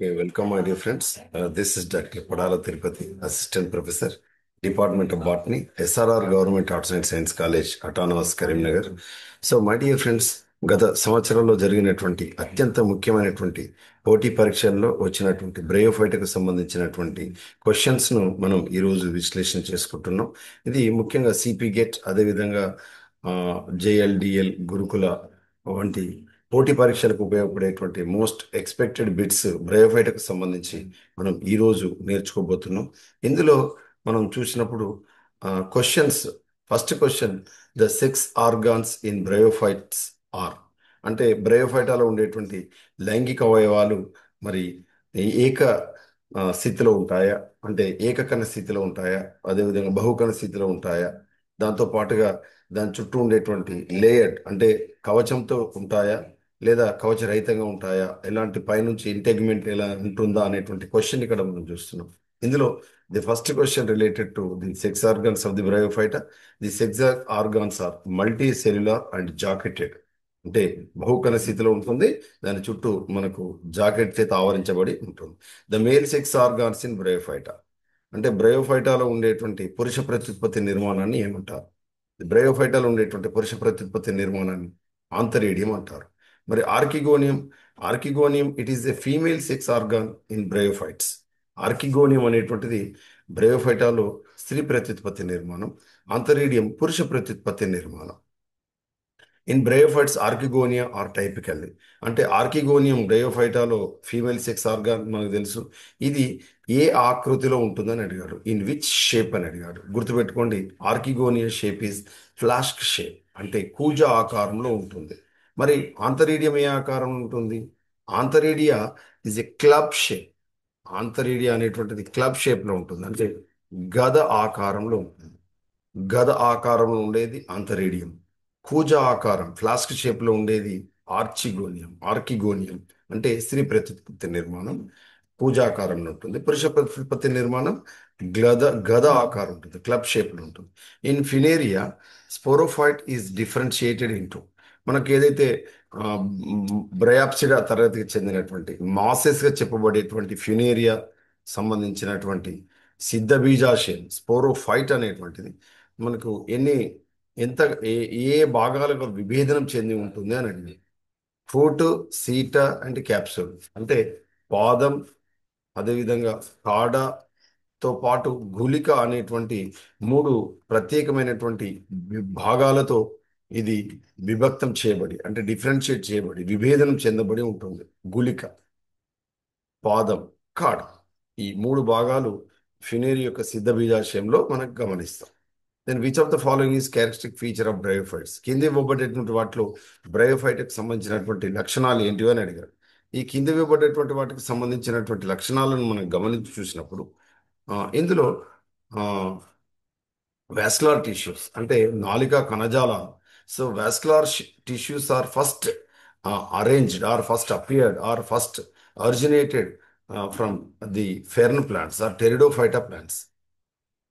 Okay, welcome, my dear friends. This is Dr. Padala Tirupati, Assistant Professor, Department of Botany, SRR Government Arts and Science College, Autonomous Karimnagar. So my dear friends, గత సంవత్సరంలో జరిగినటువంటి అత్యంత ముఖ్యమైనటువంటి పోటీ పరీక్షల్లో వచ్చినటువంటి బ్రయోఫైట్కు సంబంధించినటువంటి క్వశ్చన్స్ను మనం ఈరోజు విశ్లేషణ చేసుకుంటున్నాం. ఇది ముఖ్యంగా సిపి గెట్, అదేవిధంగా జేఎల్డిఎల్, గురుకుల వంటి పోటీ పరీక్షలకు ఉపయోగపడేటువంటి మోస్ట్ ఎక్స్పెక్టెడ్ బిట్స్ బ్రయోఫైట్కు సంబంధించి మనం ఈరోజు నేర్చుకోబోతున్నాం. ఇందులో మనం చూసినప్పుడు questions, first question, the sex organs in bryophytes are, అంటే బ్రయోఫైటాలో ఉండేటువంటి లైంగిక అవయవాలు మరి ఏక స్థితిలో ఉంటాయా, అంటే ఏకకణ స్థితిలో ఉంటాయా, అదేవిధంగా బహుకణ స్థితిలో ఉంటాయా, దాంతో పాటుగా దాని చుట్టూ ఉండేటువంటి లేయర్డ్ అంటే కవచంతో ఉంటాయా లేదా కవచరహితంగా ఉంటాయా, ఎలాంటి పైనుంచి ఇంటెగ్మెంట్ ఎలా ఉంటుందా అనేటువంటి క్వశ్చన్ ఇక్కడ మనం చూస్తున్నాం. ఇందులో the first question related to the sex organs of the Bryophyta. The sex organs are multicellular and jacketed, అంటే బహుకణ స్థితిలో ఉంటుంది, దాని చుట్టూ మనకు జాకెట్ చేత ఆవరించబడి ఉంటుంది. The male sex organs in Bryophyta, అంటే బ్రయోఫైటాలో ఉండేటువంటి పురుష ప్రత్యుత్పత్తి నిర్మాణాన్ని ఏమంటారు? బ్రయోఫైటాలో ఉండేటువంటి పురుష ప్రత్యుత్పత్తి నిర్మాణాన్ని ఆంతరేడియం అంటారు. మరి archegonium, archegonium it is a female sex organ in bryophytes. Archegonium అనేటువంటిది బ్రయోఫైటాలో స్త్రీ ప్రత్యుత్పత్తి నిర్మాణం, ఆంతరేడియం పురుష ప్రత్యుత్పత్తి నిర్మాణం. ఇన్ బ్రయోఫైట్స్ ఆర్కిగోనియా ఆర్ టైపికల్లీ, అంటే ఆర్కిగోనియం బ్రయోఫైటాలో ఫీమేల్ సెక్స్ ఆర్గాన్ మనకు తెలుసు. ఇది ఏ ఆకృతిలో ఉంటుందని అడిగాడు, ఇన్ విచ్ షేప్ అని అడిగాడు. గుర్తుపెట్టుకోండి, archegonia shape is flask shape, అంటే కూజ ఆకారంలో ఉంటుంది. మరి ఆంతరీడియం ఏ ఆకారం ఉంటుంది? ఆంతరీడియా ఇస్ ఎ క్లబ్ షేప్. ఆంతరీడియా అనేటువంటిది క్లబ్ షేప్లో ఉంటుంది, అంటే గద ఆకారంలో ఉంటుంది. గద ఆకారంలో ఉండేది ఆంతరేడియం. కూజ ఆకారం ఫ్లాస్క్ షేప్లో ఉండేది ఆర్చిగోనియం. ఆర్కిగోనియం అంటే స్త్రీ ప్రత్యుత్పత్తి నిర్మాణం కూజాకారంలో ఉంటుంది. పురుష ప్రత్యుత్పత్తి నిర్మాణం గద ఆకారం ఉంటుంది, క్లబ్ షేప్లో ఉంటుంది. In Funaria sporophyte is differentiated into, మనకు ఏదైతే బ్రయాప్సిడా తరగతికి చెందినటువంటి మాసెస్గా చెప్పబడేటువంటి ఫినేరియా సంబంధించినటువంటి సిద్ధ బీజాశయం స్పోరోఫైట్ అనేటువంటిది మనకు ఎంత ఏ భాగాలకు విభేదనం చెంది ఉంటుంది అని అడిగింది. ఫూట్, సీట అండ్ క్యాప్సూల్, అంటే పాదం, అదేవిధంగా కాడతో పాటు గుళిక అనేటువంటి మూడు ప్రత్యేకమైనటువంటి భాగాలతో ఇది విభక్తం చేయబడి, అంటే డిఫరెన్షియేట్ చేయబడి, విభేదనం చెందబడి ఉంటుంది. గుళిక, పాదం, కాడ, ఈ మూడు భాగాలు ఫినేరి యొక్క సిద్ధ బీజాశయంలో మనకు గమనిస్తాం. Then which of the following is characteristic feature of bryophytes, కింది ఇవ్వబడేటువంటి వాటిలో బ్రయోఫైట్కి సంబంధించినటువంటి లక్షణాలు ఏంటివి అని అడిగారు. ఈ కింది ఇవ్వబడేటువంటి వాటికి సంబంధించినటువంటి లక్షణాలను మనం గమనించి చూసినప్పుడు ఇందులో వాస్కులర్ టిష్యూస్ అంటే నాలిక కణజాలాలు. So vascular tissues are first arranged or first appeared or first originated from the fern plants or pteridophyta plants.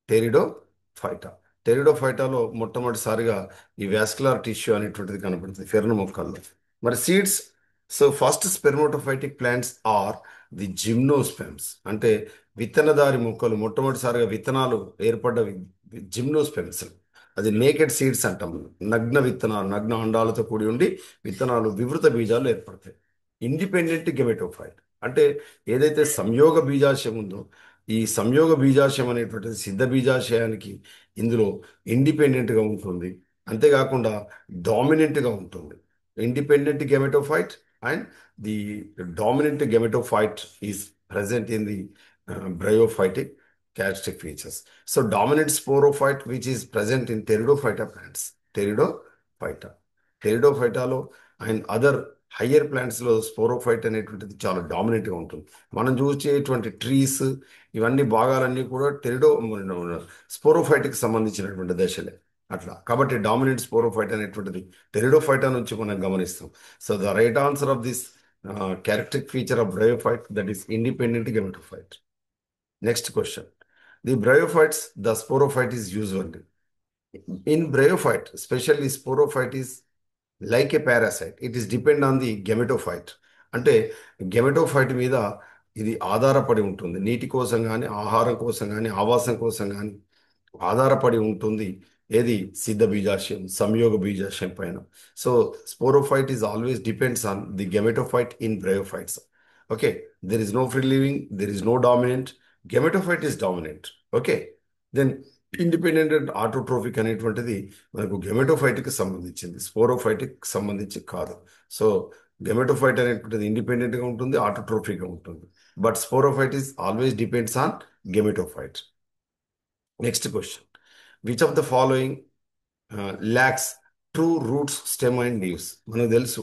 Pteridophyta, టెరిడోఫైటాలో మొట్టమొదటిసారిగా ఈ వాస్కులర్ టిష్యూ అనేటువంటిది కనబడుతుంది ఫెర్న్ మొక్కల్లో. మరి seeds, so first spermatophytic plants are the gymnosperms, అంటే విత్తనదారి మొక్కలు, మొట్టమొదటిసారిగా విత్తనాలు ఏర్పడ్డవి జిమ్నోస్పెమ్స్. అది నేకెడ్ సీడ్స్ అంటాం, నగ్న విత్తనాలు, నగ్న అండాలతో కూడి ఉండి విత్తనాలు, వివృత బీజాలు ఏర్పడతాయి. ఇండిపెండెంట్ గెమెటోఫైట్, అంటే ఏదైతే సంయోగ బీజాశయం ఉందో ఈ సంయోగ బీజాశయం అనేటువంటిది సిద్ధ బీజాశయానికి ఇందులో ఇండిపెండెంట్గా ఉంటుంది, అంతేకాకుండా డామినెంట్గా ఉంటుంది. Independent gametophyte and the dominant gametophyte is present in the bryophytic characteristic features. So dominant sporophyte which is present in pteridophyta plants, pteridophyta, pteridophytaలో అండ్ అదర్ హయ్యర్ ప్లాంట్స్లో స్పోరోఫైట్ అనేటువంటిది చాలా డామినెంట్గా ఉంటుంది. మనం చూసేటువంటి ట్రీస్, ఇవన్నీ భాగాలన్నీ కూడా స్పోరోఫైట్కి సంబంధించినటువంటి దశలే అట్లా. కాబట్టి డామినెంట్ స్పోరోఫైట్ అనేటువంటిది టెరిడోఫైటా నుంచి మనం గమనిస్తాం. So the right answer of this characteristic feature of bryophyte, that is independent gametophyte. Next question. The bryophytes, the sporophyte is usually. In bryophyte, especially sporophyte is like a parasite. It is depend on the gametophyte. అంటే gametophyte మీద ఇది ఆధారపడి ఉంటుంది. నీటి కోసం కానీ, ఆహారం కోసం కానీ, ఆవాసం కోసం కానీ ఆధారపడి ఉంటుంది. ఏది సిద్ధ బీజాశయం, సంయోగ బీజాశయం పైన. So sporophyte is always depends on the gametophyte in bryophytes. Okay, there is no free living, there is no dominant, gametophyte is dominant. Okay, then independent and autotrophic అనేటువంటిది మనకు గెమెటోఫైట్కి సంబంధించింది, స్పోరోఫైట్కి సంబంధించి కాదు. సో గెమెటోఫైట్ అనేటువంటిది ఇండిపెండెంట్గా ఉంటుంది, ఆటోట్రోఫిక్గా ఉంటుంది. But sporophyte is always depends on gametophyte. Next question, which of the following lakhs true roots stem and leaves? మనకు తెలుసు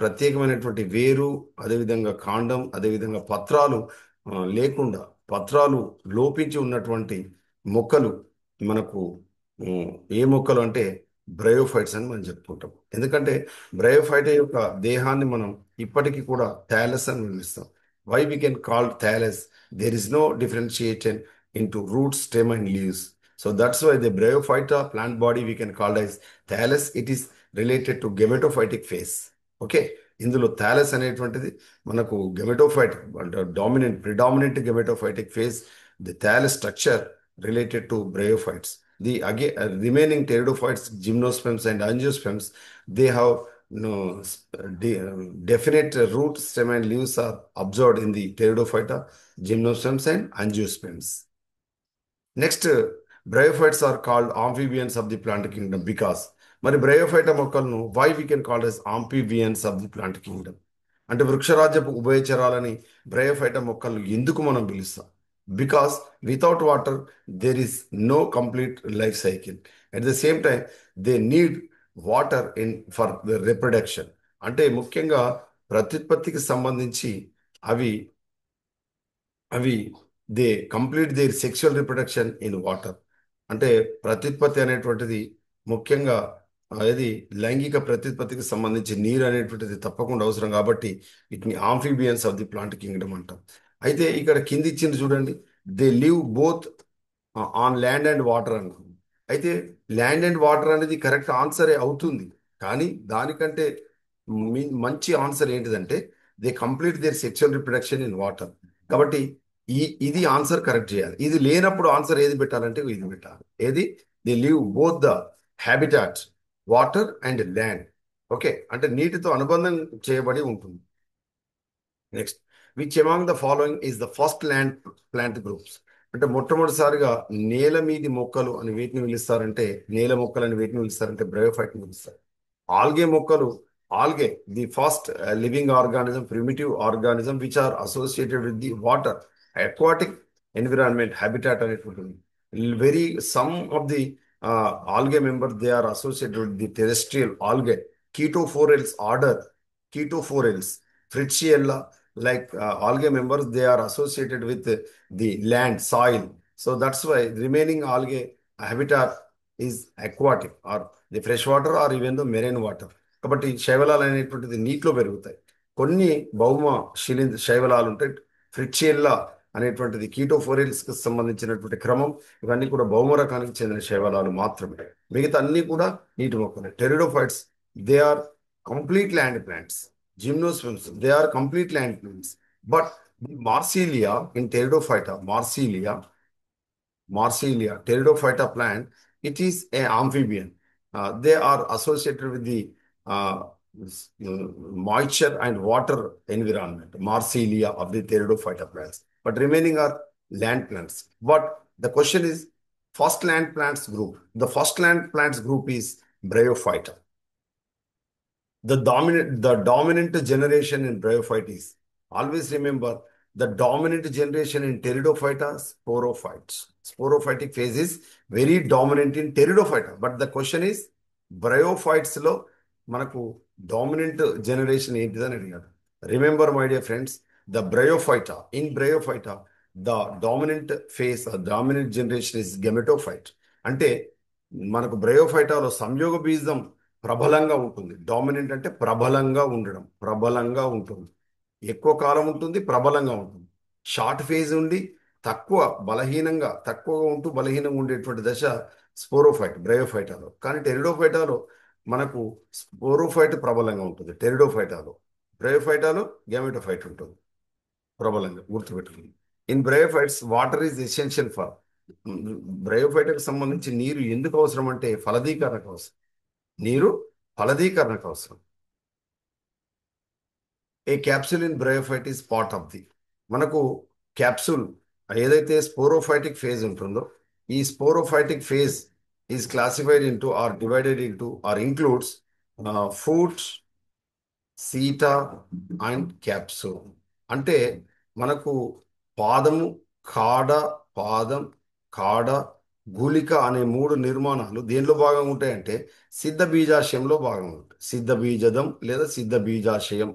ప్రత్యేకమైనటువంటి వేరు, అదేవిధంగా కాండం, అదేవిధంగా పత్రాలు లేకుండా, పత్రాలు లోపించి ఉన్నటువంటి మొక్కలు మనకు ఉమ్, ఏ మొక్కలు అంటే బ్రయోఫైట్స్ అని మనం చెప్పుకుంటాం. ఎందుకంటే బ్రయోఫైట్ యొక్క దేహాన్ని మనం ఇప్పటికీ కూడా థాలస్ అని పిలుస్తాం. Why we can call thallus? There is no differentiation into roots, stem, and leaves. So that's why the Bryophyta plant body we can call as thallus. It is related to gametophytic phase. Okay, ఇందులో thallus అనేటువంటిది మనకు gametophyte అంటే predominant gametophytic phase. The thallus structure related to bryophytes. The remaining pteridophytes, gymnosperms and angiosperms, they have no definite root, stem, and leaves are observed in the pteridophyta, gymnosperms, and angiosperms. Next, bryophytes are called amphibians of the plant kingdom because, మరి bryophyta మొక్కలను why we can called as amphibians of the plant kingdom అంటే వృక్షరాజ్యపు ఉభయచరాలని bryophyta మొక్కలు ఎందుకు మనం పిలుస్తాం? Because without water there is no complete life cycle. At the same time they need water in for the reproduction. అంటే ముఖ్యంగా ప్రత్యుత్పత్తికి సంబంధించి అవి అవి they complete their sexual reproduction in water. అంటే ప్రత్యుత్పత్తి అనేటువంటిది ముఖ్యంగా అది లైంగిక ప్రత్యుత్పత్తికి సంబంధించి నీరు అనేటువంటిది తప్పకుండా అవసరం. కాబట్టి వీటిని amphibians of the plant Kingdom అంటాం. అయితే ఇక్కడ కింది ఇచ్చింది చూడండి, they live both on land and water అనుకుంది. అయితే ల్యాండ్ అండ్ వాటర్ అనేది కరెక్ట్ ఆన్సరే అవుతుంది, కానీ దానికంటే మంచి ఆన్సర్ ఏంటిదంటే they complete their sexual reproduction in water. కాబట్టి ఇది ఆన్సర్ కరెక్ట్ చేయాలి. ఇది లేనప్పుడు ఆన్సర్ ఏది పెట్టాలంటే ఇది పెట్టాలి. ఏది? They live both the habitat water and land. Okay, అంటే నీటితో అనుబంధం చేయబడి ఉంటుంది. Next, which among the following is the first land plant groups? అంటే మొట్టమొదటిసారిగా నేల మీది మొక్కలు అని వీటిని పిలుస్తారంటే, నేల మొక్కలు అని వీటిని పిలుస్తారంటే బ్రయోఫైట్ ని పిలుస్తారు. ఆల్గే మొక్కలు, algae the first living organism, primitive organism which are associated with the water, aquatic environment, habitat అనేటువంటి very some of the algae members they are associated with the terrestrial algae, Chaetophorales order, Chaetophorales, Fritziella, like algae members they are associated with the land soil. So that's why remaining algae habitat is aquatic or the fresh water or even the marine water. కాబట్టి శైవలాలు అనేటువంటిది నీటిలో పెరుగుతాయి. కొన్ని భౌమ శైవలాలు ఉంటాయి, ఫ్రిచ్యేల్లా అనేటువంటిది కీటోఫోరిల్స్ కి సంబంధించినటువంటి క్రమం. ఇవన్నీ కూడా భౌమ రకానికి చెందిన శైవలాలు మాత్రమే. మిగతా అన్ని కూడా నీటి మొక్కలు. Pteridophytes they are complete land plants. Gymnosperms they are complete land plants. But Marsilea in Pteridophyta, Marsilia, Pteridophyta plant, it is an amphibian. They are associated with the moisture and water environment, Marsilia of the Pteridophyta plants. But remaining are land plants. But the question is, first land plants group. The first land plants group is Bryophyta. The dominant generation in Bryophyte is, always remember, the dominant generation in Pteridophyta, sporophytes. Sporophytic phase is very dominant in Pteridophyta. But the question is, Bryophytes లో మనకు dominant generation ఏంటిదని అడిగాడు. Remember, my dear friends, the Bryophyta, in Bryophyta, the dominant phase, the dominant generation is gametophyte. అంటే మనకు బ్రయోఫైటాలో సంయోగ బీజం ప్రబలంగా ఉంటుంది. Dominant అంటే ప్రబలంగా ఉండడం, ప్రబలంగా ఉంటుంది, ఎక్కువ కాలం ఉంటుంది, ప్రబలంగా ఉంటుంది. షార్ట్ ఫేజ్ ఉండి తక్కువగా ఉంటూ బలహీనంగా ఉండేటువంటి దశ స్పోరోఫైట్ బ్రయోఫైటాలో. కానీ టెరిడోఫైటాలో మనకు స్పోరోఫైట్ ప్రబలంగా ఉంటుంది, టెరిడోఫైటాలో. బ్రయోఫైటాలో గ్యామెటోఫైట్ ఉంటుంది. ప్రబలంగా గుర్తుపెట్టుకుంది. In bryophytes water is essential for, బ్రయోఫైట్కి సంబంధించి నీరు ఎందుకు అవసరం అంటే ఫలదీకరణకు అవసరం. నీరు ఫలదీకరణకు అవసరం. A capsule in bryophyte is part of the, మనకు క్యాప్సూల్ ఏదైతే స్పోరోఫైటిక్ ఫేజ్ ఉంటుందో, ఈ sporophytic phase is classified into or divided into or includes foods, seta and capsule. అంటే మనకు పాదము, కాడ, పాదం, కాడ, గుళిక అనే మూడు నిర్మాణాలు దేనిలో భాగంగా ఉంటాయంటే సిద్ధ బీజాశయంలో భాగంగా ఉంటాయి. సిద్ధ బీజదం లేదా సిద్ధ బీజాశయం.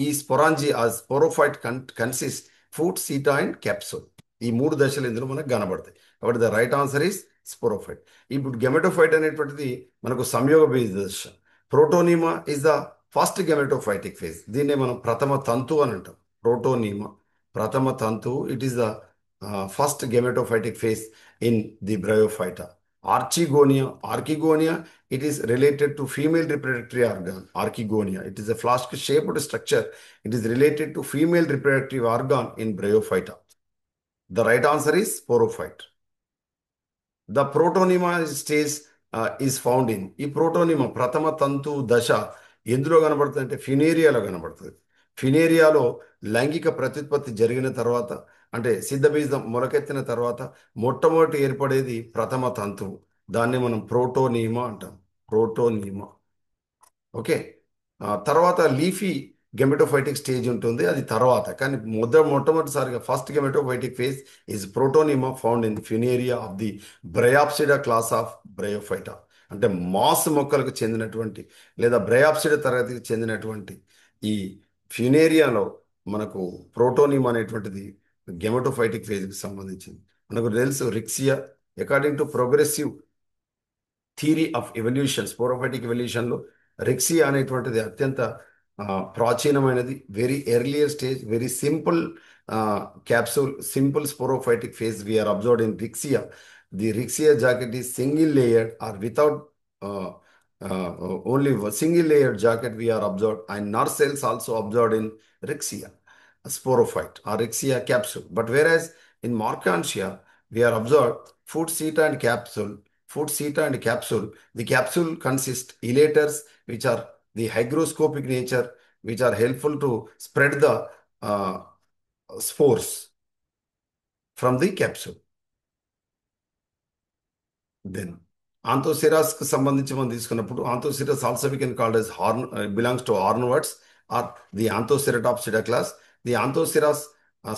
ఈ స్పొరాంజి ఆ sporophyte consist food, seta and capsule. ఈ మూడు దశలు ఇందులో మనకు కనబడతాయి. కాబట్టి the right answer is sporophyte. ఇప్పుడు గెమెటోఫైట్ అనేటువంటిది మనకు సంయోగ బీజ దశ. Protonema is the first gametophytic phase. దీన్నే మనం ప్రథమ తంతు అని అంటాం. ప్రోటోనిమా ప్రథమ తంతు. It is the first gametophytic phase in the Bryophyta. Archegonia, it is related to female reproductive organ. Archegonia, it is a flask-shaped structure. It is related to female reproductive organ in Bryophyta. The right answer is Sporophyte. The protonema stage is found in, ఈ protonema ప్రథమ తంతు దశ ఎందులో కనబడుతుంది అంటే ఫినేరియాలో కనబడుతుంది. ఫినేరియాలో లైంగిక ప్రత్యుత్పత్తి జరిగిన తర్వాత, అంటే సిద్ధబీజం మొలకెత్తిన తర్వాత మొట్టమొదటి ఏర్పడేది ప్రథమ తంతువు. దాన్ని మనం ప్రోటోనీమా అంటాం. ప్రోటోనీమా. ఓకే. తర్వాత లీఫీ గెమెటోఫైటిక్ స్టేజ్ ఉంటుంది, అది తర్వాత. కానీ మొట్టమొదటిసారిగా first gametophytic phase is protonema found in Funaria of the Bryopsida class of Bryophyta. అంటే మాస్ మొక్కలకు చెందినటువంటి లేదా బ్రయాప్సిడా తరగతికి చెందినటువంటి ఈ ఫినేరియాలో మనకు ప్రోటోనిమా అనేటువంటిది గెమెటోఫైటిక్ ఫేజ్కి సంబంధించింది. మనకు తెలుసు Riccia according to progressive theory of evolution, sporophytic ఎవల్యూషన్లో రెక్సియా అనేటువంటిది అత్యంత ప్రాచీనమైనది. Very earlier stage, very simple capsule, simple sporophytic phase we are observed in Riccia. The Riccia jacket is single layered or without only single layered jacket we are observed, and nerve cells also observed in Rixia sporophyte or Rixia capsule. But whereas in Markantia, we are observed food, seta and capsule. Food, seta and capsule. The capsule consists elaters, which are the hygroscopic nature, which are helpful to spread the uh, spores from the capsule. Then Anthoceros కి సంబంధించి మనం తీసుకున్నప్పుడు Anthoceros also we can called as horn, belongs to hornworts or the Anthocerotopsida class. The Anthoceros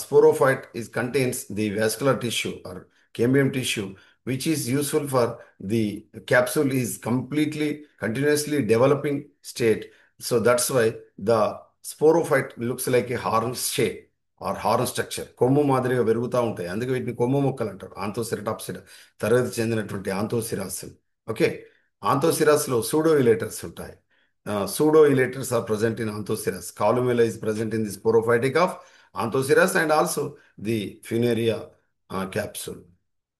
sporophyte is contains the vascular tissue or cambium tissue, which is useful for the capsule is completely continuously developing state. So that's why the sporophyte looks like a horn shape or horn structure. కొమ్ము మాదిరిగా పెరుగుతూ ఉంటాయి, అందుకే వీటిని కొమ్ము మొక్కలు అంటారు. ఆంతోసిరటాప్సిడా తరగతి చెందినటువంటి ఆంతోసిరాస్. ఓకే. ఆంతోసిరాస్లో సూడో ఇలేటర్స్ ఉంటాయి. Pseudo elaters are present in Anthoceros. Columella is present in the sporophytic of Anthoceros and also the Funaria capsule.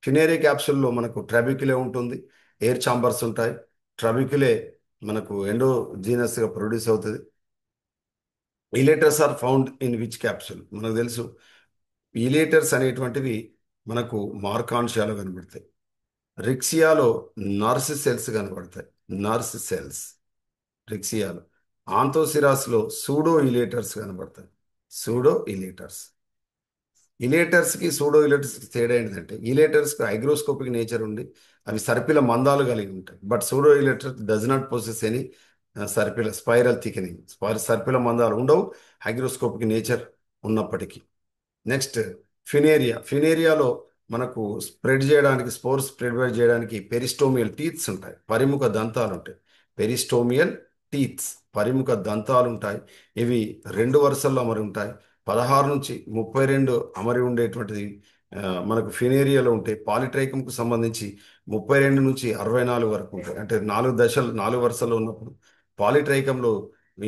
Funaria క్యాప్సూల్లో మనకు ట్రాబిక్యులే ఉంటుంది, ఎయిర్ చాంబర్స్ ఉంటాయి. ట్రాబిక్యులే మనకు ఎండోజీనస్గా ప్రొడ్యూస్ అవుతుంది. Elaters are found in which capsule మనకు తెలుసు. ఇలేటర్స్ అనేటువంటివి మనకు మార్కాన్షియాలో కనబడతాయి. రిక్సియాలో నర్స్ సెల్స్ కనబడతాయి. నర్స్ సెల్స్ రిక్సియాలో. ఆంతోసిరాస్లో సూడో ఇలేటర్స్ కనబడతాయి. సూడో ఇలేటర్స్. ఇలేటర్స్కి సూడో ఇలేటర్స్కి తేడా ఏంటంటే ఇలేటర్స్కి హైగ్రోస్కోపిక్ నేచర్ ఉండి అవి సర్పిల మందాలు కలిగి ఉంటాయి. But pseudo elater does not possess any సర్పిల స్పైరల్ థికనింగ్. సర్పిల మందాలు ఉండవు, హైగ్రోస్కోపిక్ నేచర్ ఉన్నప్పటికీ. నెక్స్ట్ ఫినేరియాలో మనకు స్ప్రెడ్ చేయడానికి, స్పోర్ స్ప్రెడ్ చేయడానికి పెరిస్టోమియల్ టీత్స్ ఉంటాయి, పరిముఖ దంతాలు ఉంటాయి. పెరిస్టోమియల్ టీత్స్, పరిముఖ దంతాలు ఉంటాయి. ఇవి రెండు వరుసల్లో అమరి ఉంటాయి. 16 నుంచి 32 అమరి ఉండేటువంటిది మనకు ఫినేరియాలో ఉంటాయి. పాలిట్రైకంకు సంబంధించి 32 నుంచి 64 వరకు ఉంటాయి. అంటే 4 దశలు, 4 వరుసల్లో ఉన్నప్పుడు పాలిట్రైకంలో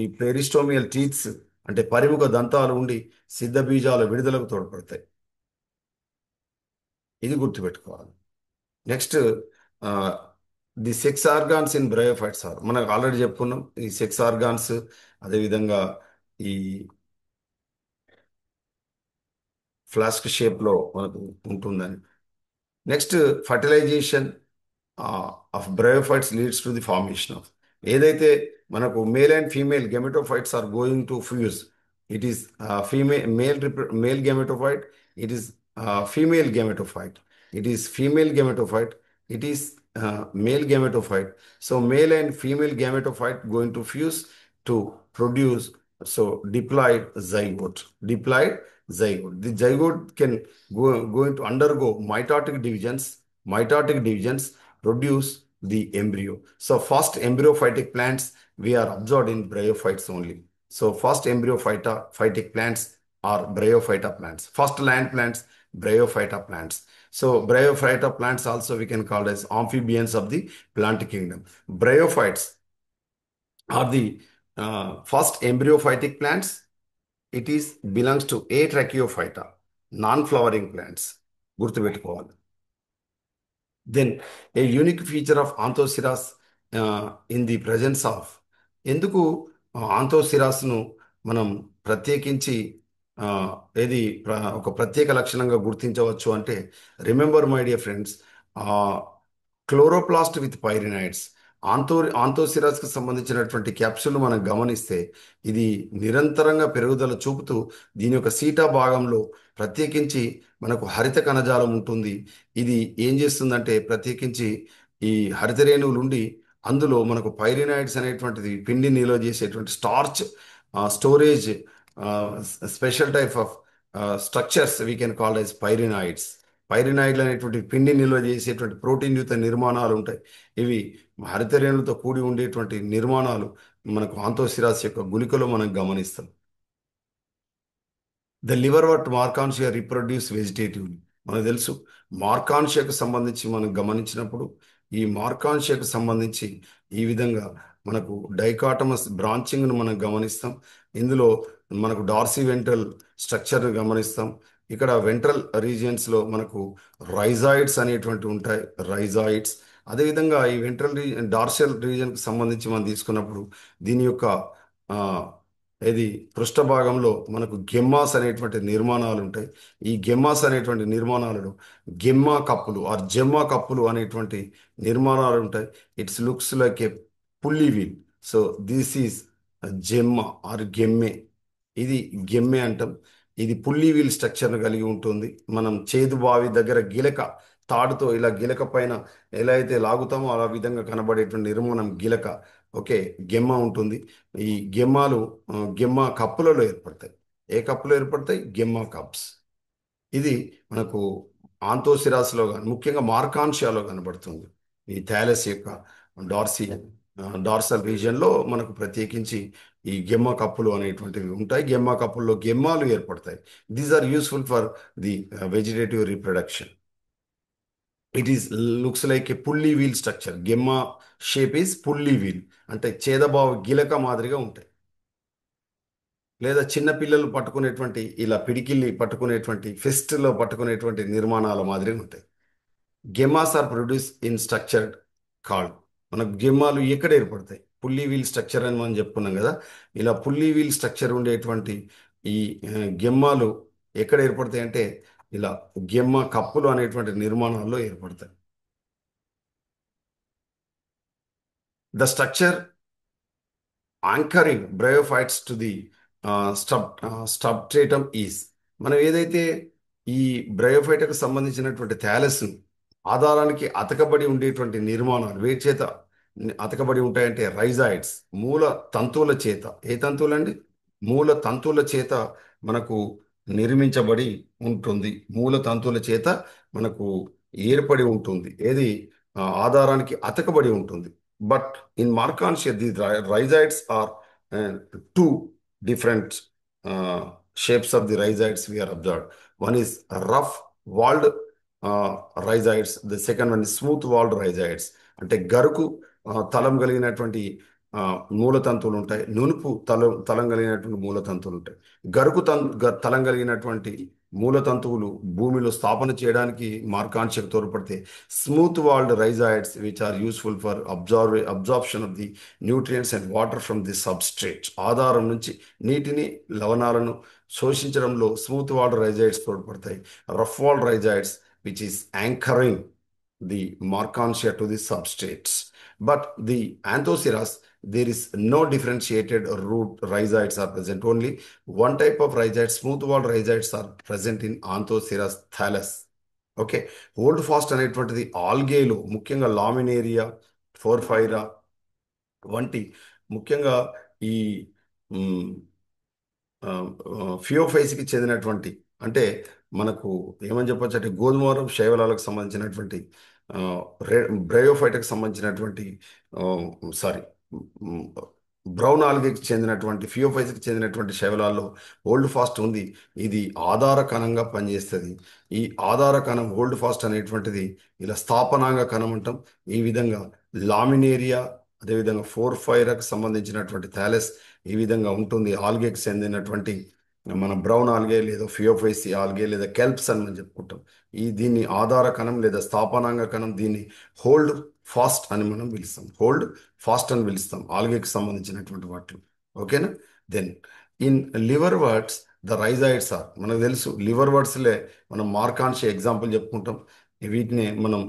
ఈ పెరిస్టోమియల్ టీత్స్ అంటే పరిముఖ దంతాలు ఉండి సిద్ధ బీజాల విడుదలకు తోడ్పడతాయి. ఇది గుర్తుపెట్టుకోవాలి. Next the sex organs in bryophytes are, మనకు ఆల్రెడీ చెప్పుకున్నాం ఈ సెక్స్ ఆర్గాన్స్. అదేవిధంగా ఈ ఫ్లాస్క్ షేప్లో మనకు ఉంటుందని. Next fertilization of bryophytes leads to the formation of, ఏదైతే మనకు male and female gametophytes are going to fuse, it is female male gametophyte, it is female gametophyte, it is female gametophyte, it is male gametophyte. So male and female gametophyte going to fuse to produce so diploid zygote. The zygote can going to undergo mitotic divisions produce the embryo. So first embryophytic plants we are observed in bryophytes only. So first embryophytic plants are bryophyta plants. First land plants, bryophyta plants. So bryophyta plants also we can call as amphibians of the plant kingdom. Bryophytes are the first embryophytic plants. It is belongs to Atracheophyta, non-flowering plants. గుర్తుపెట్టుకోవాలి. Then a unique feature of Anthoceras in the presence of, ఎందుకు ఆంథోసిరాస్ను మనం ప్రత్యేకించి ఆ, ఏది ఒక ప్రత్యేక లక్షణంగా గుర్తించవచ్చు అంటే, remember my dear friends, chloroplast with pyrenoids, ఆంథోసిరాస్కి సంబంధించినటువంటి క్యాప్సూల్ మనం గమనిస్తే ఇది నిరంతరంగా పెరుగుదల చూపుతూ దీని యొక్క సీటా భాగంలో ప్రత్యేకించి మనకు హరిత కణజాలం ఉంటుంది. ఇది ఏం చేస్తుందంటే ప్రత్యేకించి ఈ హరిత రేణువులు ఉండి అందులో మనకు పైరినాయిడ్స్ అనేటువంటిది పిండి నిల్వ చేసేటువంటి starch storage special type of structures we can call as pyrenoids. పైరినాయిడ్లు అనేటువంటి పిండి నిల్వ చేసేటువంటి ప్రోటీన్ యుక్త నిర్మాణాలు ఉంటాయి. ఇవి హరిత రేణులతో కూడి ఉండేటువంటి నిర్మాణాలు మనకు ఆంథోసిరాస్ యొక్క గుళికలో మనం గమనిస్తాం. The liverwort Marchantia reproduce vegetatively. మనకు తెలుసు మార్కాన్షియాకు సంబంధించి మనం గమనించినప్పుడు ఈ మార్కాన్షియాకు సంబంధించి ఈ విధంగా మనకు డైకాటమస్ బ్రాంచింగ్ను మనం గమనిస్తాం. ఇందులో మనకు డార్సీ వెంట్రల్ స్ట్రక్చర్ని గమనిస్తాం. ఇక్కడ వెంట్రల్ రీజియన్స్లో మనకు రైజాయిడ్స్ అనేటువంటి ఉంటాయి, రైజాయిడ్స్. అదేవిధంగా ఈ వెంట్రల్ డార్సల్ రీజియన్కి సంబంధించి మనం తీసుకున్నప్పుడు దీని యొక్క ఆ, ఇది పృష్ఠ భాగంలో మనకు గెమ్మాస్ అనేటువంటి నిర్మాణాలు ఉంటాయి. ఈ గెమ్మాస్ అనేటువంటి నిర్మాణాలలో గెమ్మా కప్పులు ఆర్ జెమ్మా కప్పులు అనేటువంటి నిర్మాణాలు ఉంటాయి. It's looks like a pulley wheel. So this is gemma or gemmae. ఇది గెమ్మె అంటాం. ఇది పుల్లీ వీల్ స్ట్రక్చర్ను కలిగి ఉంటుంది. మనం చేదు బావి దగ్గర గిలక తాడుతో ఇలా గిలక పైన ఎలా అయితే లాగుతామో అలా విధంగా కనబడేటువంటి నిర్మాణం గిలక. ఓకే, గెమ్మ ఉంటుంది. ఈ గెమ్మాలు గెమ్మ కప్పులలో ఏర్పడతాయి. ఏ కప్పులో ఏర్పడతాయి? గెమ్మ కప్స్. ఇది మనకు ఆంథోసిరాస్లో కానీ ముఖ్యంగా మార్కాన్షియాలో కనబడుతుంది. ఈ థాలస్ యొక్క డార్సీ డార్సల్ రీజియన్లో మనకు ప్రత్యేకించి ఈ గెమ్మ కప్పులు అనేటువంటివి ఉంటాయి. గెమ్మ కప్పుల్లో గెమ్మాలు ఏర్పడతాయి. These are useful for the vegetative reproduction. It is looks like a pulley wheel structure. Gemma shape is pulley wheel, అంటే చేదబావ గిలక మాదిరిగా ఉంటాయి. లేదా చిన్న పిల్లలు పట్టుకునేటువంటి ఇలా పిడికిల్ని పట్టుకునేటువంటి ఫిస్ట్లో పట్టుకునేటువంటి నిర్మాణాల మాదిరిగా ఉంటాయి. Gemmas are produce in structured called. మనకు గెమ్మాలు ఎక్కడ ఏర్పడతాయి? పుల్లీ వీల్ స్ట్రక్చర్ అని మనం చెప్పుకున్నాం కదా. ఇలా పుల్లీ వీల్ స్ట్రక్చర్ ఉండేటువంటి ఈ గెమ్మాలు ఎక్కడ ఏర్పడతాయి అంటే ఇలా గెమ్మ కప్పులు అనేటువంటి నిర్మాణాల్లో ఏర్పడతాయి. The structure anchoring bryophytes to the substratum is, మనం ఏదైతే ఈ బ్రయోఫైట్కు సంబంధించినటువంటి థాలస్ను ఆధారానికి అతకబడి ఉండేటువంటి నిర్మాణాలు వేటి చేత అతకబడి ఉంటాయంటే రైజాయిడ్స్, మూల తంతువుల చేత. ఏ తంతువులండి? మూల తంతువుల చేత మనకు నిర్మించబడి ఉంటుంది. మూల తంతువుల చేత మనకు ఏర్పడి ఉంటుంది. ఏది ఆధారానికి అతకబడి ఉంటుంది. But in Marchantia the rhizoids are two different shapes of the rhizoids we are observed. One is rough walled rhizoids. The second one is smooth walled rhizoids. అంటే గరుకు తలం కలిగినటువంటి ఆ, మూలతంతువులు ఉంటాయి. నునుపు తలం కలిగినటువంటి మూలతంతువులు ఉంటాయి. గరుకు తలం కలిగినటువంటి మూలతంతువులు భూమిలో స్థాపన చేయడానికి మార్కాంశకు తోడ్పడితే smooth walled rhizoids which are useful for absorption of the nutrients and water from the substrate. ఆధారం నుంచి నీటిని లవణాలను శోషించడంలో స్మూత్ వాల్డ్ రైజాయిడ్స్ తోడ్పడతాయి. Rough walled rhizoids which is anchoring the marcontia to the substrates. But the anthoceras, there is no differentiated root rhizoids are present. Only one type of rhizoid, smooth walled rhizoids are present in anthoceras thallus. Okay, hold fast అనేటువంటిది ఆల్గేలో ముఖ్యంగా Laminaria, ఫోర్ఫైరా వంటి ముఖ్యంగా ఈ ఫియోఫైస్కి చెందినటువంటి, అంటే మనకు ఏమని చెప్పొచ్చు అంటే గోధుమ శైవలాలకు సంబంధించినటువంటి బ్రయోఫైట్కి సంబంధించినటువంటి సారీ బ్రౌన్ ఆల్గేకి చెందినటువంటి ఫియోఫైస్కి చెందినటువంటి శైవలాల్లో హోల్డ్ ఫాస్ట్ ఉంది. ఇది ఆధార కణంగా పనిచేస్తుంది. ఈ ఆధార కణం హోల్డ్ ఫాస్ట్ అనేటువంటిది ఇలా స్థాపనాంగ కణం అంటాం. ఈ విధంగా లామినేరియా, అదేవిధంగా ఫోర్ఫైరాకి సంబంధించినటువంటి థాలస్ ఈ విధంగా ఉంటుంది. ఆల్గేకి చెందినటువంటి మన బ్రౌన్ ఆల్గే లేదా ఫియోఫైసి ఆల్గే లేదా కెల్ప్స్ అని మనం చెప్పుకుంటాం. దీన్ని ఆధార కణం లేదా స్థాపనాంగ కణం, దీన్ని హోల్డ్ ఫాస్ట్ అని మనం పిలుస్తాం. హోల్డ్ ఫాస్ట్ అని పిలుస్తాం ఆల్గేకి సంబంధించినటువంటి వాటిని. ఓకేనా? Then in liverworts the rhizoids are, మనకు తెలుసు లివర్ వర్డ్స్లే మనం మార్కాన్షి ఎగ్జాంపుల్ చెప్పుకుంటాం. వీటిని మనం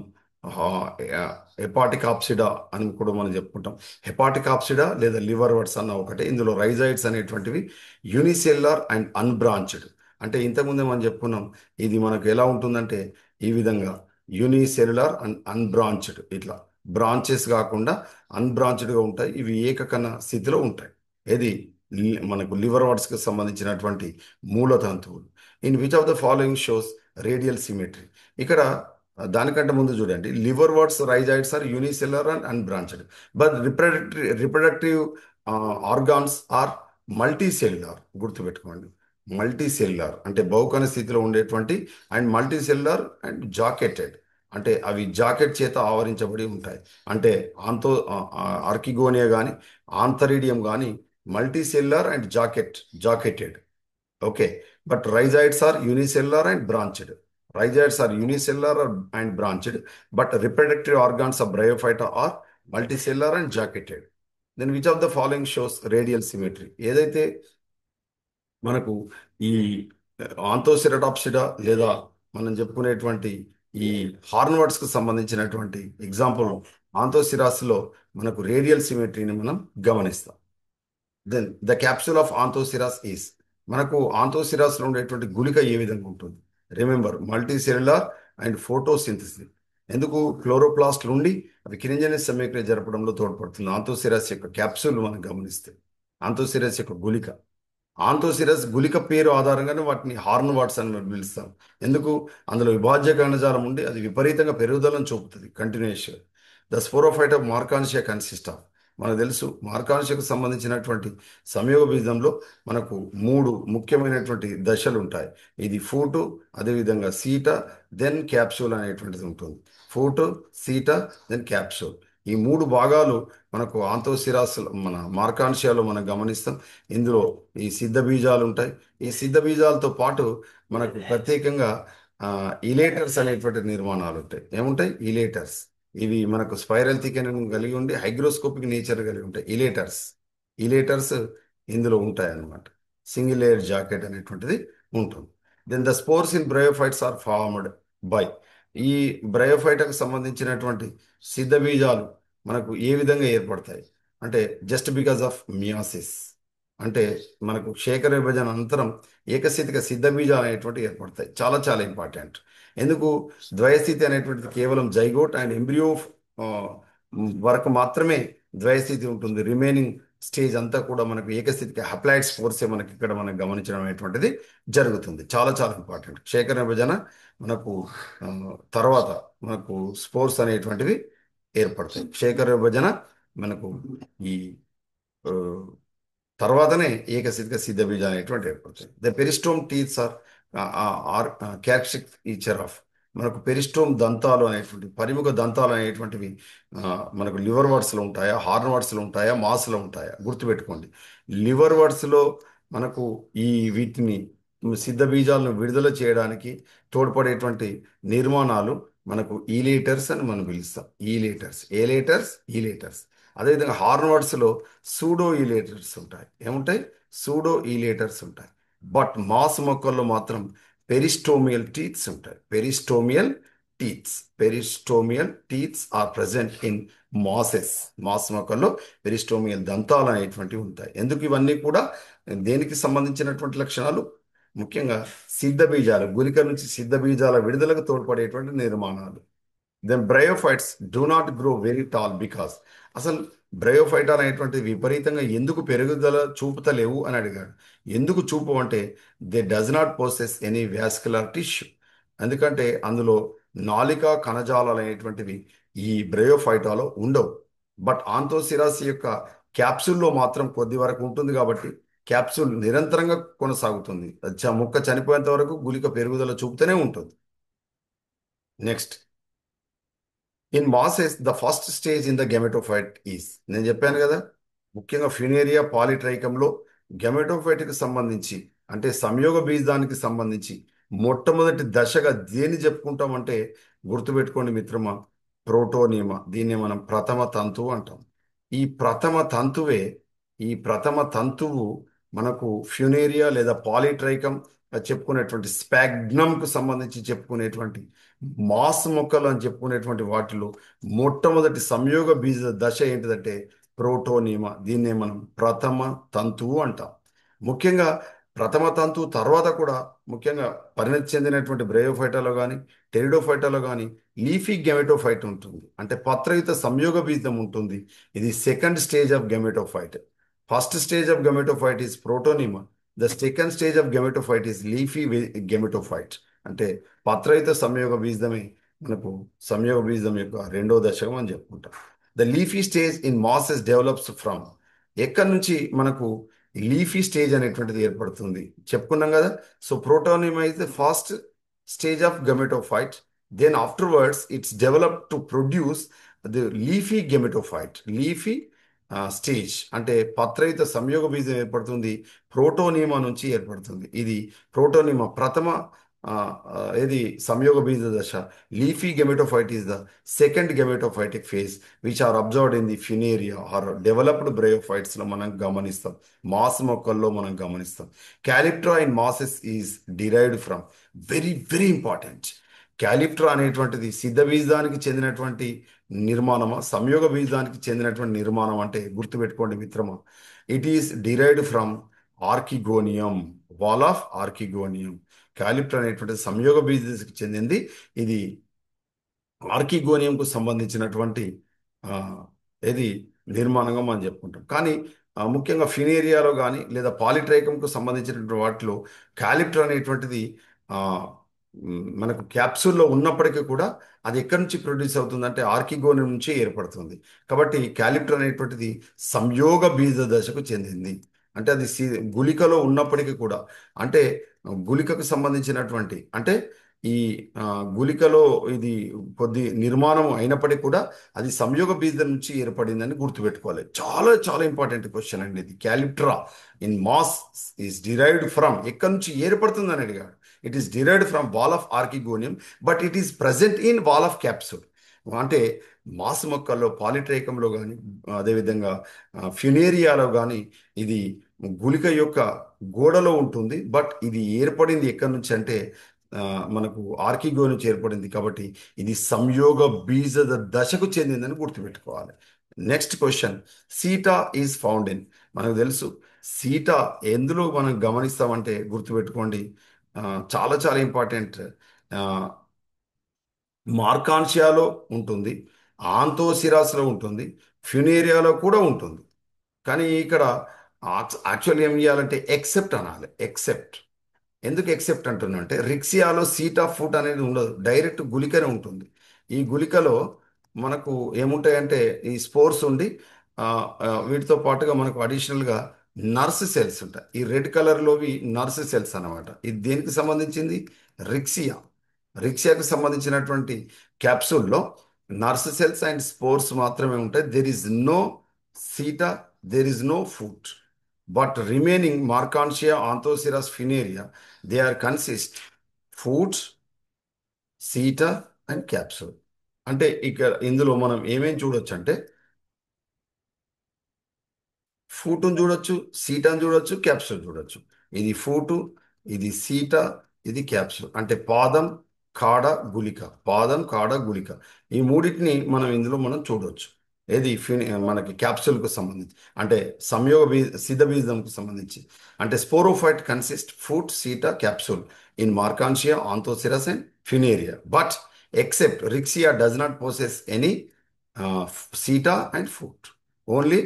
హెపాటిక్ ఆప్సిడా అని కూడా మనం చెప్పుకుంటాం. హెపాటిక్ ఆప్సిడా లేదా లివర్ వర్డ్స్ అన్న ఒకటే. ఇందులో రైజాయిడ్స్ అనేటువంటివి యూనిసెల్యులార్ అండ్ అన్బ్రాంచ్డ్. అంటే ఇంతకుముందే మనం చెప్పుకున్నాం, ఇది మనకు ఎలా ఉంటుందంటే ఈ విధంగా యూనిసెల్యులార్ అండ్ అన్బ్రాంచ్డ్, ఇట్లా బ్రాంచెస్ కాకుండా అన్బ్రాంచ్డ్గా ఉంటాయి. ఇవి ఏకకణ స్థితిలో ఉంటాయి. ఇది మనకు లివర్ వర్డ్స్కి సంబంధించినటువంటి మూలతంతువులు. In which of the following shows radial symmetry. ఇక్కడ దానికంటే ముందు చూడండి, liverworts rhizoids are unicellular and unbranched, but reproductive organs are multicellular. గుర్తుపెట్టుకోండి, మల్టీ సెల్యులార్ అంటే బహుకణ స్థితిలో ఉండేటువంటి, and multicellular and jacketed అంటే అవి జాకెట్ చేత ఆవరించబడి ఉంటాయి. అంటే ఆర్కిగోనియా కానీ ఆంథరిడియం కానీ multicellular and jacketed. Okay, but rhizoids are unicellular and branched. Rhizoids are unicellular and branched, but reproductive organs of bryophyta are multicellular and jacketed. Then which of the following shows radial symmetry? ఏదైతే మనకు ఈ ఆంథోసెరటాప్సిడా లేదా మనం చెప్పుకునేటువంటి ఈ హార్న్వర్డ్స్కి సంబంధించినటువంటి example ఆంథోసిరాస్లో మనకు radial సిమెట్రీని మనం గమనిస్తాం. Then the capsule of Anthoceros is, మనకు ఆంథోసిరాస్లో ఉండేటువంటి గుళిక ఏ విధంగా ఉంటుంది? Remember, multicellular and photosynthesis. ఎందుకు? క్లోరోప్లాస్ట్లు ఉండి అవి కిరింజనేస్ సమీకరణ జరపడంలో తోడ్పడుతుంది. ఆంథోసిరాస్ యొక్క క్యాప్సూల్ మనం గమనిస్తే, ఆంథోసిరాస్ యొక్క గుళిక, ఆంథోసిరస్ గుళిక పేరు ఆధారంగానే వాటిని హార్న్ వాట్స్ అని మనం పిలుస్తాం. ఎందుకు? అందులో విభాజ్య కణజాలం ఉండి అది విపరీతంగా పెరుగుదలను చూపుతుంది కంటిన్యూస్గా. The sporophyte of Marchantia consist of, మనకు తెలుసు మార్కాన్షియాకు సంబంధించినటువంటి సంయోగ బీజంలో మనకు 3 ముఖ్యమైనటువంటి దశలు ఉంటాయి. ఇది ఫూటు, అదేవిధంగా సీట, దెన్ క్యాప్సూల్ అనేటువంటిది ఉంటుంది. ఫూటు, సీట, దెన్ క్యాప్సూల్. ఈ 3 భాగాలు మనకు ఆంథోసిరాస్ మన మార్కాన్షియాలో మనం గమనిస్తాం. ఇందులో ఈ సిద్ధ బీజాలు ఉంటాయి. ఈ సిద్ధ బీజాలతో పాటు మనకు ప్రత్యేకంగా ఇలేటర్స్ అనేటువంటి నిర్మాణాలు ఉంటాయి. ఏముంటాయి? ఇలేటర్స్. ఇవి మనకు స్పైరల్ థికెనింగ్ కలిగి ఉండి హైగ్రోస్కోపిక్ నేచర్ కలిగి ఉంటాయి. ఇలేటర్స్ ఇందులో ఉంటాయి అన్నమాట. సింగిల్ లేయర్ జాకెట్ అనేటువంటిది ఉంటుంది. Then the spores in bryophytes are formed by, ఈ బ్రయోఫైట్కి సంబంధించినటువంటి సిద్ధ బీజాలు మనకు ఏ విధంగా ఏర్పడతాయి అంటే జస్ట్ బికాస్ ఆఫ్ మియాసిస్, అంటే మనకు శేఖర విభజన అనంతరం ఏకస్థితిక సిద్ధ బీజాలు అనేటువంటి ఏర్పడతాయి. చాలా చాలా ఇంపార్టెంట్. ఎందుకు? ద్వయస్థితి అనేటువంటిది కేవలం జైగోట్ అండ్ ఎంబ్రియో వరకు మాత్రమే ద్వయస్థితి ఉంటుంది. రిమైనింగ్ స్టేజ్ అంతా కూడా మనకు ఏకస్థితిక హప్లాయిడ్ స్పోర్సే మనకి ఇక్కడ మనం గమనించడం అనేటువంటిది జరుగుతుంది. చాలా చాలా ఇంపార్టెంట్. శేఖర విభజన మనకు తర్వాత మనకు స్పోర్స్ అనేటువంటివి ఏర్పడతాయి. శేఖర విభజన మనకు ఈ తర్వాతనే ఏకస్థితిక సిద్ధ బీజాలు అనేటువంటి ఏర్పడతాయి. The peristome teeths are characteristic feature of మనకు పెరిస్టోమ్ దంతాలు అనేటువంటి పరిముఖ దంతాలు అనేటువంటివి ఆ, మనకు లివర్ వర్డ్స్లో ఉంటాయా, హార్న్ వర్డ్స్లో ఉంటాయా, మాస్లో ఉంటాయా? గుర్తుపెట్టుకోండి. లివర్ వర్డ్స్లో మనకు ఈ వీటిని సిద్ధ బీజాలను విడుదల చేయడానికి తోడ్పడేటువంటి నిర్మాణాలు మనకు ఈలేటర్స్ అని మనం పిలుస్తాం. ఈలేటర్స్, ఏలేటర్స్, ఈలేటర్స్. అదేవిధంగా హార్న్ వర్డ్స్లో సూడో ఈలేటర్స్ ఉంటాయి. ఏముంటాయి? సూడో ఈలేటర్స్ ఉంటాయి. బట్ మాస్ మొక్కల్లో మాత్రం పెరిస్టోమియల్ టీత్స్ ఉంటాయి. Peristomial teeths are present in mosses. Moss మొక్కల్లో పెరిస్టోమియల్ దంతాలు అనేటువంటివి ఉంటాయి. ఎందుకు ఇవన్నీ కూడా దేనికి సంబంధించినటువంటి లక్షణాలు? ముఖ్యంగా సిద్ధ బీజాలు, గుళిక నుంచి సిద్ధ బీజాల విడుదలకు తోడ్పడేటువంటి నిర్మాణాలు. Then bryophytes do not grow very tall because. అసలు బ్రయోఫైట్ అనేటువంటి విపరీతంగా ఎందుకు పెరుగుదల చూపుతలేవు అని అడిగాడు. ఎందుకు చూపు అంటే they does not possess any vascular tissue. ఎందుకంటే అందులో నాలికా కణజాలాలు అనేటువంటివి ఈ బ్రయోఫైటాలో ఉండవు. బట్ ఆంతోసిరాసి యొక్క క్యాప్సూల్లో మాత్రం కొద్ది వరకు ఉంటుంది కాబట్టి క్యాప్సూల్ నిరంతరంగా కొనసాగుతుంది. మొక్క చనిపోయేంత వరకు గుళిక పెరుగుదల చూపుతూనే ఉంటుంది. Next, in masses the first stage in the gametophyte is. నేను చెప్పాను కదా, ముఖ్యంగా ఫినేరియా పాలిట్రైకంలో గెమెటోఫైట్కి సంబంధించి అంటే సంయోగ బీజానికి సంబంధించి మొట్టమొదటి దశగా దేన్ని చెప్పుకుంటామంటే గుర్తుపెట్టుకోండి మిత్రమా, ప్రోటోనియమా. దీన్ని మనం ప్రథమ తంతువు అంటాం. ఈ ప్రథమ తంతువే ఈ ప్రథమ తంతువు మనకు ఫ్యూనేరియా లేదా పాలిట్రైకం చెప్పుకునేటువంటి స్పాగ్నమ్కు సంబంధించి చెప్పుకునేటువంటి మాస్ మొక్కలు అని చెప్పుకునేటువంటి వాటిలో మొట్టమొదటి సంయోగ బీజ దశ ఏంటిదంటే ప్రోటోనియమా. దీన్నే మనం ప్రథమ తంతువు అంటాం. ముఖ్యంగా ప్రథమ తంతువు తర్వాత కూడా ముఖ్యంగా పరిణతి చెందినటువంటి బ్రయోఫైటాలో కానీ టెరిడోఫైటాలో కానీ లీఫీ గెమెటోఫైట్ ఉంటుంది. అంటే పత్రయుత సంయోగ బీజం ఉంటుంది. ఇది second stage of gametophyte. First stage of gametophyte is protonema. The second stage of gametophyte is leafy gametophyte. అంటే పత్రయుత సంయోగ బీజమే మనకు సంయోగ బీజం యొక్క రెండో దశకం అని చెప్పుకుంటాం. The leafy stage in mosses develops from. ఎక్కడి నుంచి మనకు లీఫీ స్టేజ్ అనేటువంటిది ఏర్పడుతుంది చెప్పుకున్నాం కదా. So protonema is the first stage of gametophyte. Then afterwards it's develop to produce the leafy gametophyte. Leafy stage అంటే పత్రయుత సంయోగ బీజం ఏర్పడుతుంది, ప్రోటోనిమా నుంచి ఏర్పడుతుంది. ఇది ప్రోటోనిమా ప్రథమ ఏది సంయోగ బీజ దశ. Leafy gametophyte is the second gametophytic phase which are observed in the Funaria or developed బ్రయోఫైట్స్లో మనం గమనిస్తాం. మాస్ మొక్కల్లో మనం గమనిస్తాం. Calyptra in mosses is derived from. Very very important. Calyptra అనేటువంటిది సిద్ధ బీజానికి చెందినటువంటి నిర్మాణమా, సంయోగ బీజానికి చెందినటువంటి నిర్మాణం అంటే గుర్తుపెట్టుకోండి మిత్రమా, it is derived from archegonium, wall of archegonium. Calyptra అనేటువంటి సంయోగ బీజానికి చెందింది. ఇది ఆర్కిగోనియంకు సంబంధించినటువంటి ఆ, ఏది నిర్మాణంగా మనం చెప్పుకుంటాం. కానీ ముఖ్యంగా ఫినేరియాలో కానీ లేదా పాలిట్రైకంకు సంబంధించినటువంటి వాటిలో క్యాలిప్టర్ అనేటువంటిది ఆ, మనకు క్యాప్సూల్లో ఉన్నప్పటికీ కూడా అది ఎక్కడి నుంచి ప్రొడ్యూస్ అవుతుందంటే ఆర్కిగోనియం నుంచి ఏర్పడుతుంది. కాబట్టి క్యాలిప్టర్ అనేటువంటిది సంయోగ బీజ దశకు చెందింది. అంటే అది గుళికలో ఉన్నప్పటికీ కూడా, అంటే గుళికకు సంబంధించినటువంటి అంటే ఈ ఆ, గుళికలో ఇది కొద్ది నిర్మాణం అయినప్పటికీ కూడా అది సంయోగ బీజం నుంచి ఏర్పడిందని గుర్తుపెట్టుకోవాలి. చాలా చాలా ఇంపార్టెంట్ క్వశ్చన్ అండి ఇది. Calyptra in moss is derived from, ఎక్కడి నుంచి ఏర్పడుతుందని అడిగాడు. It is derived from wall of archegonium but it is present in wall of capsule. అంటే మాస్ మొక్కల్లో పాలిట్రైకంలో కానీ అదేవిధంగా ఫ్యునేరియాలో కానీ ఇది గుళిక యొక్క గోడలో ఉంటుంది. బట్ ఇది ఏర్పడింది ఎక్కడి నుంచి అంటే మనకు ఆర్కిగో నుంచి ఏర్పడింది. కాబట్టి ఇది సంయోగ బీజ దశకు చెందిందని గుర్తుపెట్టుకోవాలి. Next question, seta is found in. మనకు తెలుసు సీటా ఎందులో మనం గమనిస్తామంటే గుర్తుపెట్టుకోండి, ఆ, చాలా చాలా ఇంపార్టెంట్. మార్కాన్షియాలో ఉంటుంది, ఆంతోసిరాస్లో ఉంటుంది, ఫ్యునేరియాలో కూడా ఉంటుంది. కానీ ఇక్కడ యాక్చువల్ ఏం చేయాలంటే ఎక్సెప్ట్ అనాలి. ఎక్సెప్ట్. ఎందుకు ఎక్సెప్ట్ అంటున్నా అంటే రిక్సియాలో సీట్ ఆఫ్ ఫుట్ అనేది ఉండదు, డైరెక్ట్ గుళికనే ఉంటుంది. ఈ గుళికలో మనకు ఏముంటాయంటే ఈ స్పోర్స్ ఉండి వీటితో పాటుగా మనకు అడిషనల్గా నర్స్ సెల్స్ ఉంటాయి. ఈ రెడ్ కలర్లోవి నర్స్ సెల్స్ అన్నమాట. ఇది దేనికి సంబంధించింది? రిక్సియా. రిక్షాకు సంబంధించినటువంటి క్యాప్సూల్లో నర్స్ సెల్స్ అండ్ స్పోర్స్ మాత్రమే ఉంటాయి. There is no seta, there is no food. But remaining Marchantia, Anthoceros, Funaria, they are consist foods, seta and capsule. అంటే ఇక్కడ ఇందులో మనం ఏమేం చూడొచ్చు అంటే ఫూటును చూడొచ్చు, సీటాను చూడొచ్చు, క్యాప్సూల్ చూడొచ్చు. ఇది ఫూటు, ఇది సీటా, ఇది క్యాప్సూల్. అంటే పాదం, కాడ, గుళిక. పాదం, కాడ, గుళిక. ఈ మూడింటిని మనం చూడొచ్చు. ఏది మనకి క్యాప్సూల్కు సంబంధించి, అంటే సంయోగ సిద్ధ బీజంకు సంబంధించి. అంటే sporophyte consist foot, seta, capsule in Marchantia, Anthoceros and Funaria. But except Riccia does not possess any seta and food. Only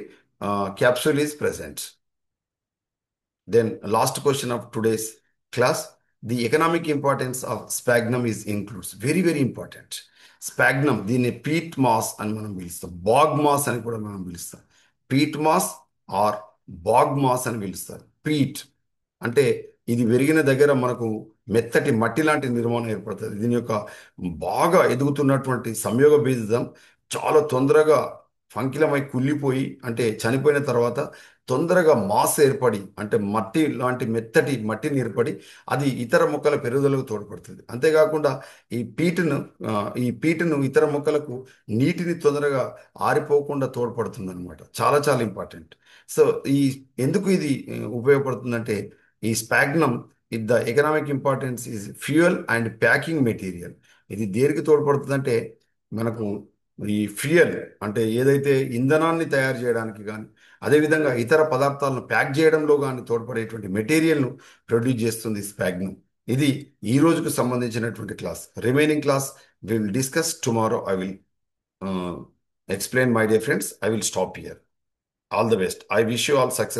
capsule is present. Then last question of today's class. The economic importance of sphagnum is includes. Very, very important. Sphagnum దీన్ని peat moss అని మనం పిలుస్తాం, bog moss అని కూడా మనం పిలుస్తాం. Peat moss or bog moss అని పిలుస్తారు. పీట్ అంటే ఇది పెరిగిన దగ్గర మనకు మెత్తటి మట్టి లాంటి నిర్మాణం ఏర్పడుతుంది. దీని యొక్క బాగా ఎదుగుతున్నటువంటి సంయోగ బీజం చాలా తొందరగా ఫంకిలమై కుళ్ళిపోయి, అంటే చనిపోయిన తర్వాత తొందరగా మాస్ ఏర్పడి, అంటే మట్టి లాంటి మెత్తటి మట్టిని ఏర్పడి అది ఇతర మొక్కల పెరుగుదలకు తోడ్పడుతుంది. అంతేకాకుండా ఈ పీటును ఈ పీటును ఇతర మొక్కలకు నీటిని తొందరగా ఆరిపోకుండా తోడ్పడుతుంది అనమాట. చాలా చాలా ఇంపార్టెంట్. సో ఈ ఎందుకు ఇది ఉపయోగపడుతుందంటే ఈ sphagnum the economic importance is fuel and packing material. ఇది దేనికి తోడ్పడుతుందంటే మనకు ఈ ఫ్యూయల్ అంటే ఏదైతే ఇంధనాన్ని తయారు చేయడానికి కానీ, అదేవిధంగా ఇతర పదార్థాలను ప్యాక్ చేయడంలో కానీ తోడ్పడేటువంటి మెటీరియల్ను ప్రొడ్యూస్ చేస్తుంది స్పాగ్నమ్. ఇది ఈ రోజుకు సంబంధించినటువంటి class. Remaining class we will discuss tomorrow. I will explain, my dear friends. I will stop here. All the best. I wish you all success.